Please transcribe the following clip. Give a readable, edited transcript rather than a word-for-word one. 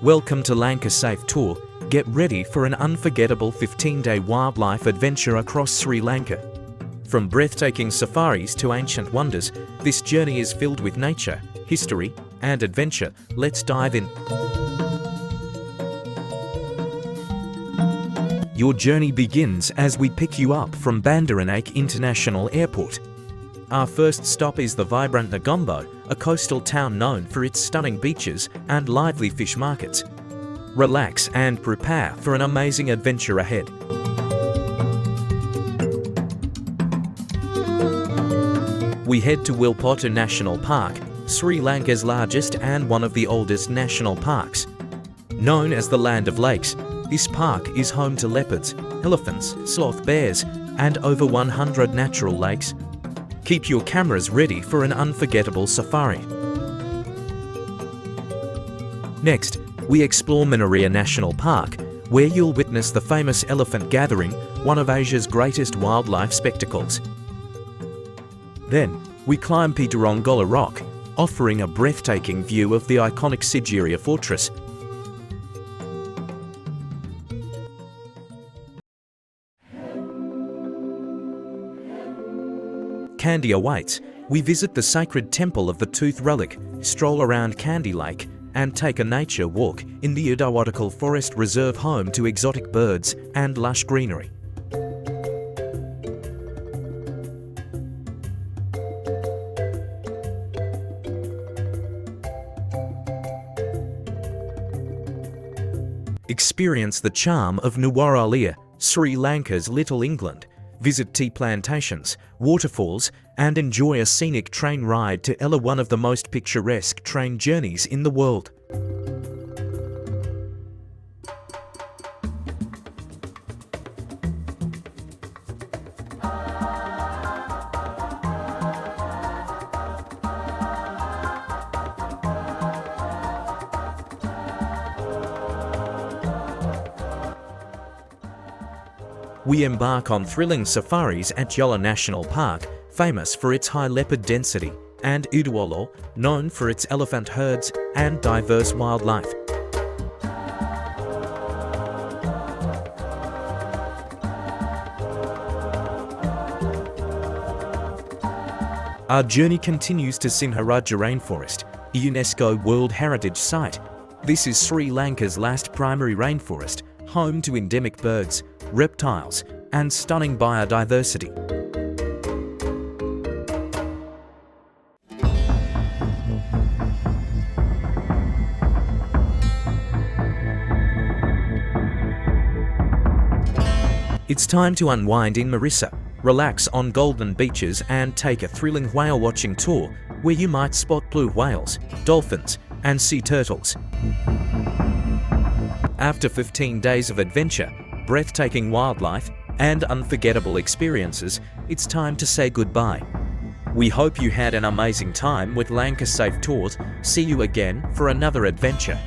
Welcome to Lanka Safe Tour. Get ready for an unforgettable 15-day wildlife adventure across Sri Lanka. From breathtaking safaris to ancient wonders, this journey is filled with nature, history, and adventure. Let's dive in. Your journey begins as we pick you up from Bandaranaike International Airport. Our first stop is the vibrant Negombo, a coastal town known for its stunning beaches and lively fish markets. Relax and prepare for an amazing adventure ahead. We head to Wilpattu National Park, Sri Lanka's largest and one of the oldest national parks. Known as the Land of Lakes, this park is home to leopards, elephants, sloth bears, and over 100 natural lakes. Keep your cameras ready for an unforgettable safari. Next, we explore Minneriya National Park, where you'll witness the famous Elephant Gathering, one of Asia's greatest wildlife spectacles. Then, we climb Pitarongala Rock, offering a breathtaking view of the iconic Sigiriya fortress. Candy awaits. We visit the sacred temple of the Tooth Relic, stroll around Candy Lake, and take a nature walk in the Udawattakal Forest Reserve, home to exotic birds and lush greenery. Experience the charm of Nuwara, Sri Lanka's Little England. Visit tea plantations, waterfalls, and enjoy a scenic train ride to Ella, one of the most picturesque train journeys in the world. We embark on thrilling safaris at Yala National Park, famous for its high leopard density, and Udawalla, known for its elephant herds and diverse wildlife. Our journey continues to Sinharaja Rainforest, a UNESCO World Heritage Site. This is Sri Lanka's last primary rainforest, home to endemic birds, reptiles, and stunning biodiversity. It's time to unwind in Mirissa, relax on golden beaches, and take a thrilling whale watching tour where you might spot blue whales, dolphins, and sea turtles. After 15 days of adventure, breathtaking wildlife, and unforgettable experiences, it's time to say goodbye. We hope you had an amazing time with Lanka Safe Tours. See you again for another adventure.